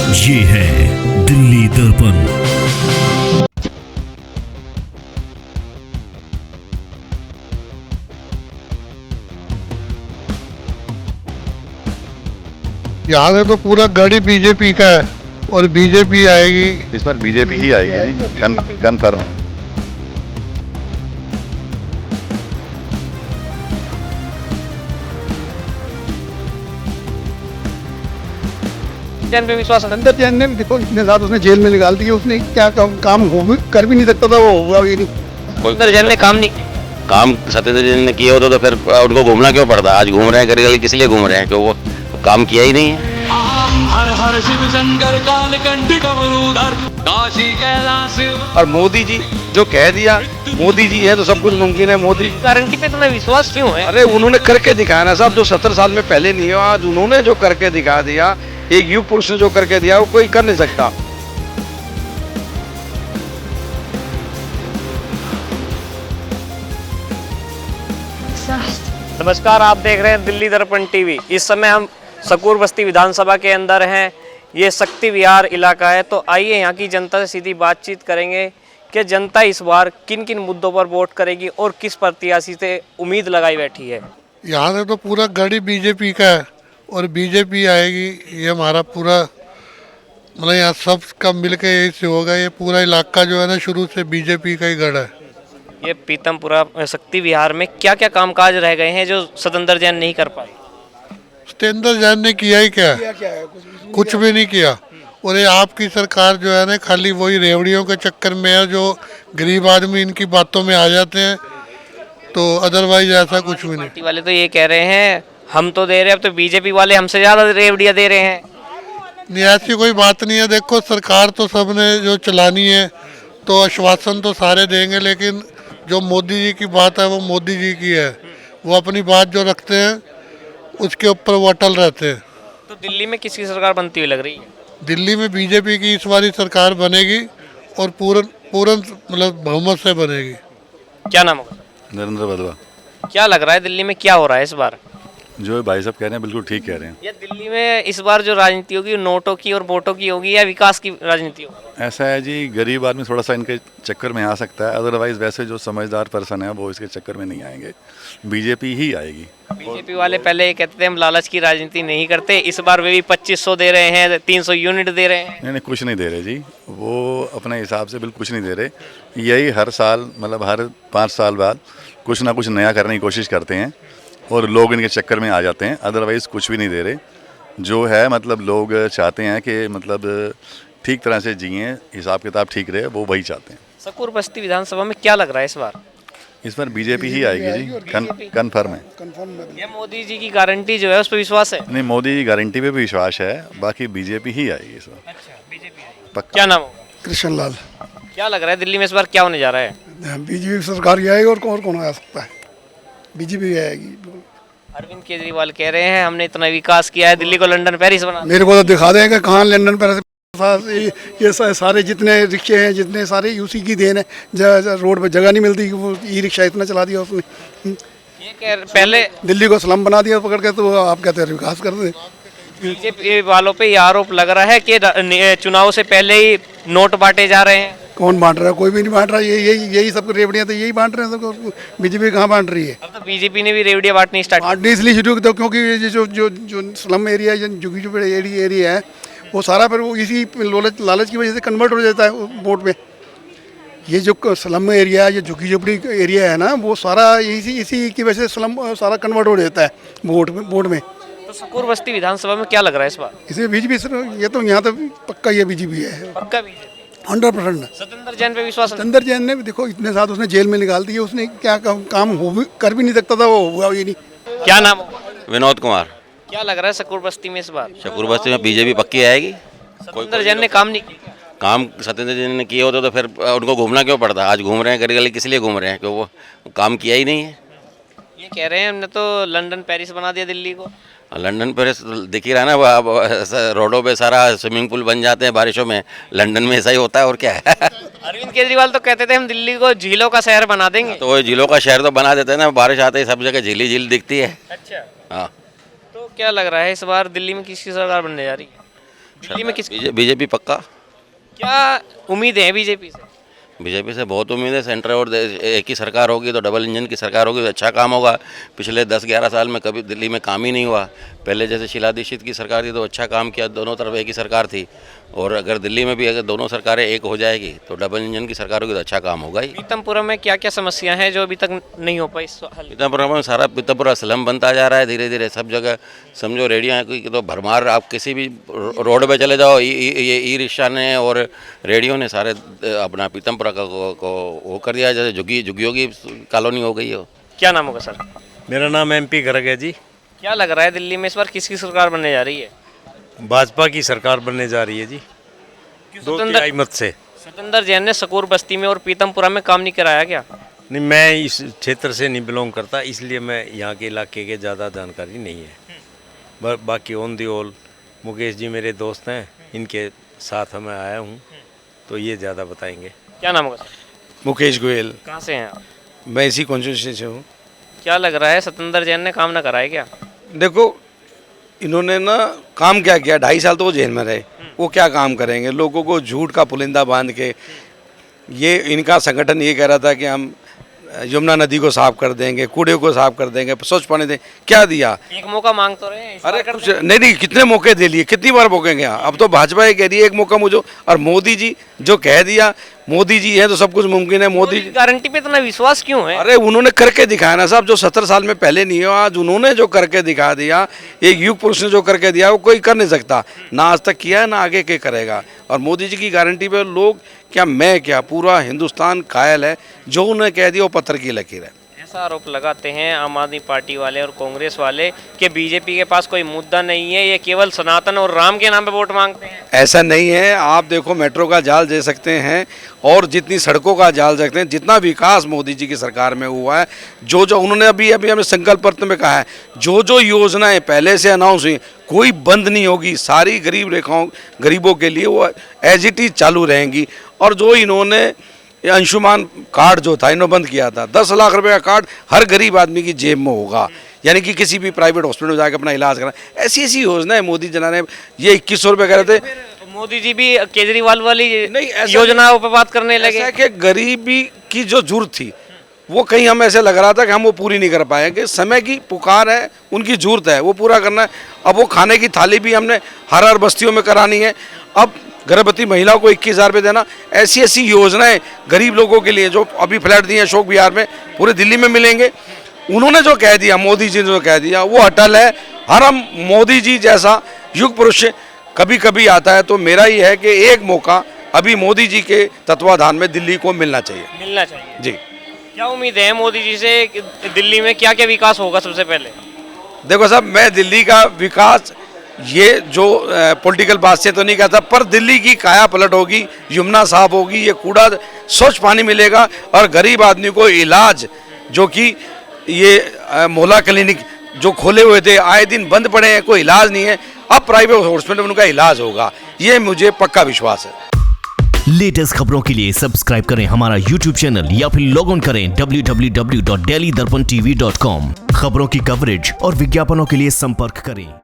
ये है दिल्ली दर्पण। यहाँ से तो पूरा गढ़ी बीजेपी का है और बीजेपी आएगी। इस बार बीजेपी ही आएगी जी, कन्फर्म। जैन पे विश्वास है। अंदर जैन ने देखो इतने ज्यादा उसने जेल में निकाल दिया, उसने क्या काम हो भी कर भी नहीं सकता था, वो हुआ भी नहीं। अंदर जैन ने काम नहीं काम सत्येंद्र जैन ने किए होते तो फिर उनको घूमना क्यों पड़ता। आज घूम रहे हैं गली गली किस लिए घूम रहे हैं, क्यों वो काम किया ही नहीं है। हर हर शिव शंकर कालकंठ कमरूधर काशी कैलाश। और मोदी जी जो कह दिया, मोदी जी है तो सब कुछ मुमकिन है। मोदी गारंटी पे तुम्हें विश्वास क्यों है? अरे उन्होंने करके दिखाया ना साहब, जो 70 साल में पहले नहीं हुआ, आज उन्होंने जो करके दिखा दिया, एक युग पुरुष ने जो करके दिया वो कोई कर नहीं सकता। नमस्कार, आप देख रहे हैं दिल्ली दर्पण टीवी। इस समय हम सकूर बस्ती विधानसभा के अंदर हैं। ये शक्ति विहार इलाका है, तो आइए यहाँ की जनता से सीधी बातचीत करेंगे कि जनता इस बार किन किन मुद्दों पर वोट करेगी और किस प्रत्याशी से उम्मीद लगाई बैठी है। यहाँ से तो पूरा गढ़ी बीजेपी का है और बीजेपी आएगी। ये हमारा पूरा मतलब यहाँ सब का मिल के यही से होगा। ये पूरा इलाका जो है ना शुरू से बीजेपी का ही गढ़ है। ये पीतमपुरा शक्ति विहार में क्या क्या कामकाज रह गए हैं जो सत्येंद्र जैन नहीं कर पाए? सत्येंद्र जैन ने किया ही क्या? कुछ भी नहीं किया। और ये आपकी सरकार जो है ना खाली वही रेवड़ियों के चक्कर में है, जो गरीब आदमी इनकी बातों में आ जाते हैं, तो अदरवाइज ऐसा कुछ भी नहीं। पार्टी वाले तो ये कह रहे हैं हम तो दे रहे हैं, अब तो बीजेपी वाले हमसे ज्यादा रेवड़ियां दे रहे हैं। नहीं, ऐसी कोई बात नहीं है। देखो सरकार तो सबने जो चलानी है, तो आश्वासन तो सारे देंगे, लेकिन जो मोदी जी की बात है वो मोदी जी की है। वो अपनी बात जो रखते हैं उसके ऊपर वो अटल रहते हैं। तो दिल्ली में किसकी सरकार बनती हुई लग रही है? दिल्ली में बीजेपी की इस बारी सरकार बनेगी और पूर्ण मतलब बहुमत से बनेगी। क्या नाम होगा? नरेंद्र बदवा। क्या लग रहा है दिल्ली में क्या हो रहा है इस बार? जो भाई साहब कह रहे हैं बिल्कुल ठीक कह रहे हैं। या दिल्ली में इस बार जो राजनीति होगी नोटों की और वोटों की होगी या विकास की राजनीति होगी? ऐसा है जी, गरीब आदमी थोड़ा सा इनके चक्कर में आ सकता है, अदरवाइज वैसे जो समझदार पर्सन है वो इसके चक्कर में नहीं आएंगे। बीजेपी ही आएगी। बीजेपी वाले पहले ये कहते थे हम लालच की राजनीति नहीं करते, इस बार वे भी 2500 दे रहे हैं, 300 यूनिट दे रहे हैं। नहीं, कुछ नहीं दे रहे जी, वो अपने हिसाब से बिल्कुल कुछ नहीं दे रहे। यही हर साल मतलब हर 5 साल बाद कुछ ना कुछ नया करने की कोशिश करते हैं और लोग इनके चक्कर में आ जाते हैं, अदरवाइज़ कुछ भी नहीं दे रहे। जो है मतलब लोग चाहते हैं कि मतलब ठीक तरह से जिए, हिसाब किताब ठीक रहे, वो वही चाहते हैं। सकूर बस्ती विधानसभा में क्या लग रहा है इस बार? इस बार बीजेपी ही आएगी जी, कन्फर्म है। ये मोदी जी की गारंटी जो है उस पर विश्वास है? नहीं, मोदी की गारंटी पे भी विश्वास है, बाकी बीजेपी ही आएगी इस बार। अच्छा, बीजेपी आएगी। पक्का। क्या नाम होगा? कृष्ण लाल। क्या लग रहा है दिल्ली में इस बार क्या होने जा रहा है? बीजेपी सरकार ही आएगी और कौन आ सकता है? बीजेपी आएगी। अरविंद केजरीवाल कह रहे हैं हमने इतना विकास किया है, दिल्ली को लंदन पेरिस बना। मेरे को तो दिखा देंगे कहाँ लंदन पेरिस। ये सारे जितने रिक्शे हैं, जितने सारे उसी की देन है। रोड पे जगह नहीं मिलती, वो ई रिक्शा इतना चला दिया उसने। ये पहले दिल्ली को स्लम बना दिया पकड़ के, तो आप कहते हैं विकास कर दे। बीजेपी वालों पे ये आरोप लग रहा है कि चुनाव से पहले ही नोट बांटे जा रहे हैं। कौन बांट रहा है? कोई भी नहीं बांट रहा। यही सब रेवड़ियाँ तो यही बांट रहे हैं सबको। बीजेपी कहाँ बांट रही है? अब तो बीजेपी ने भी रेवड़ियाँ बांटनी स्टार्ट। बांटनी इसलिए शुरू तो क्योंकि ये जो स्लम एरिया है, झुग्गी झोपड़ी एरिया है, वो सारा फिर वो इसी लालच की वजह से कन्वर्ट हो जाता है वोट में। ये जो स्लम एरिया है, ये झुग्गी झोपड़ी एरिया है ना, वो सारा इसी की वजह से स्लम सारा कन्वर्ट हो जाता है वोट में। तो सकूर बस्ती विधानसभा में क्या लग रहा है इस बार? इसे बीजेपी ये तो यहाँ तो पक्का ये बीजेपी है, पक्का बीजेपी 100%। सत्येंद्र जैन पे विश्वास है? सत्येंद्र जैन ने देखो इतने साथ उसने जेल में निकाल दिया, उसने क्या काम हो भी कर भी नहीं सकता था, वो हुआ ही नहीं। क्या नाम होगा? विनोद कुमार। क्या लग रहा है सकूर बस्ती में इस बार? शकूर बस्ती में बीजेपी पक्की आएगी। सत्येंद्र जैन ने काम नहीं किया। काम सत्येंद्र जैन ने किए होते तो फिर उनको घूमना क्यों पड़ता। आज घूम रहे हैं गली गली किस लिए घूम रहे हैं, क्यों वो काम किया ही नहीं है। ये कह रहे हैं हमने तो लंदन पेरिस बना दिया दिल्ली को। लंदन पेरिस दिख ही रहा है ना, रोडों पे सारा स्विमिंग पूल बन जाते हैं बारिशों में। लंदन में ऐसा ही होता है और क्या है। अरविंद केजरीवाल तो कहते थे हम दिल्ली को झीलों का शहर बना देंगे। तो वो झीलों का शहर तो बना देते हैं ना, बारिश आते ही सब जगह झील ही झील दिखती है। अच्छा, हाँ, तो क्या लग रहा है इस बार दिल्ली में किसकी सरकार बनने जा रही है? दिल्ली में किस बीजेपी पक्का। क्या उम्मीद है बीजेपी से? बीजेपी से बहुत उम्मीद है। सेंटर और एक ही सरकार होगी तो डबल इंजन की सरकार होगी तो अच्छा काम होगा। पिछले 10-11 साल में कभी दिल्ली में काम ही नहीं हुआ। पहले जैसे शीला दीक्षित की सरकार थी तो अच्छा काम किया, दोनों तरफ एक ही सरकार थी। और अगर दिल्ली में भी अगर दोनों सरकारें एक हो जाएगी तो डबल इंजन की सरकार होगी तो अच्छा काम होगा ही। पीतमपुरा में क्या क्या समस्या हैं जो अभी तक नहीं हो पाई हल? पीतमपुरा में सारा पीतमपुरा स्लम बनता जा रहा है धीरे धीरे सब जगह। समझो रेडियो की तो भरमार, आप किसी भी रोड पे चले जाओ ये ई रिक्शा ने और रेडियो ने सारे अपना पीतमपुरा को वो कर दिया, जैसे झुग्गियों की कॉलोनी हो गई हो। क्या नाम होगा सर? मेरा नाम MP गर्ग है जी। क्या लग रहा है दिल्ली में इस बार किसकी सरकार बनने जा रही है? भाजपा की सरकार बनने जा रही है जी, 2/3 मत से। सतेंद्र जैन ने सकूर बस्ती में और पीतमपुरा में काम नहीं कराया क्या? नहीं, मैं इस क्षेत्र से नहीं बिलोंग करता, इसलिए मैं यहाँ के इलाके के ज़्यादा जानकारी नहीं है। बाकी on the all Mukesh ji मेरे दोस्त हैं, इनके साथ मैं आया हूँ तो ये ज़्यादा बताएंगे। क्या नाम होगा सर? मुकेश गोयल। कहाँ से हैं आप? मैं इसी कॉन्स्टिट्यूंसी से हूँ। क्या लग रहा है सतेंद्र जैन ने काम ना कराया क्या? देखो इन्होंने ना काम क्या किया, 2.5 साल तो वो जेल में रहे, वो क्या काम करेंगे? लोगों को झूठ का पुलिंदा बांध के, ये इनका संगठन ये कह रहा था कि हम यमुना नदी को साफ कर देंगे, कूड़े को साफ कर देंगे, स्वच्छ पानी देंगे। क्या दिया? एक मौका मांग तो रहे हैं, इस बार अरे कर कुछ नहीं, कितने मौके दे लिए, कितनी बार भोगेंगे? अब तो भाजपा ये कह रही है एक मौका मुझे, और मोदी जी जो कह दिया, मोदी जी है तो सब कुछ मुमकिन है। मोदी जी गारंटी पे इतना विश्वास क्यों है? अरे उन्होंने करके दिखाया ना साहब, जो 70 साल में पहले नहीं हुआ, आज उन्होंने जो करके दिखा दिया, एक युग पुरुष ने जो करके दिया वो कोई कर नहीं सकता, ना आज तक किया ना आगे के करेगा। और मोदी जी की गारंटी पे लोग क्या, मैं क्या, पूरा हिंदुस्तान कायल है। जो उन्होंने कह दिया वो पत्थर की लकीर है। ऐसा आरोप लगाते हैं आम आदमी पार्टी वाले और कांग्रेस वाले कि बीजेपी के पास कोई मुद्दा नहीं है, ये केवल सनातन और राम के नाम पे वोट मांगते हैं। ऐसा नहीं है। आप देखो मेट्रो का जाल दे सकते हैं और जितनी सड़कों का जाल दे सकते हैं, जितना विकास मोदी जी की सरकार में हुआ है, जो उन्होंने अभी हमें संकल्प पत्र में कहा है, जो योजनाएं पहले से अनाउंस हुई कोई बंद नहीं होगी, सारी गरीबों के लिए वो एज इट इज चालू रहेंगी। और जो इन्होंने अंशुमान कार्ड जो था इन्होंने बंद किया था, 10 लाख रुपए का कार्ड हर गरीब आदमी की जेब में होगा, यानी कि किसी भी प्राइवेट हॉस्पिटल में जाकर अपना इलाज करना। ऐसी योजनाएं मोदी जी ने, ये 2100 रुपये कह रहे थे, मोदी जी भी केजरीवाल वाली नहीं योजनाओं पर बात करने लगे कि गरीबी की जो जरूरत थी वो कहीं हम ऐसे लग रहा था कि हम वो पूरी नहीं कर पाएंगे। समय की पुकार है, उनकी जरूरत है, वो पूरा करना है। अब वो खाने की थाली भी हमने हर बस्तियों में करानी है। अब गर्भवती महिलाओं को 21,000 रुपये देना, ऐसी योजनाएं गरीब लोगों के लिए जो अभी फ्लैट दिए हैं अशोक विहार में, पूरे दिल्ली में मिलेंगे। उन्होंने जो कह दिया, मोदी जी ने जो कह दिया वो अटल है। हर हम मोदी जी जैसा युग पुरुष कभी कभी आता है, तो मेरा ही है कि एक मौका अभी मोदी जी के तत्वाधान में दिल्ली को मिलना चाहिए जी। क्या उम्मीद है मोदी जी से कि दिल्ली में क्या क्या विकास होगा? सबसे पहले देखो साहब, मैं दिल्ली का विकास ये जो पॉलिटिकल बात से तो नहीं कहता, पर दिल्ली की काया पलट होगी, यमुना साफ होगी, ये कूड़ा स्वच्छ पानी मिलेगा और गरीब आदमी को इलाज, जो कि ये मोहल्ला क्लिनिक जो खोले हुए थे आए दिन बंद पड़े हैं, कोई इलाज नहीं है, अब प्राइवेट हॉस्पिटल में उनका इलाज होगा, ये मुझे पक्का विश्वास है। लेटेस्ट खबरों के लिए सब्सक्राइब करें हमारा YouTube चैनल या फिर लॉग इन करें www.delhidarpantv.com। खबरों की कवरेज और विज्ञापनों के लिए संपर्क करें।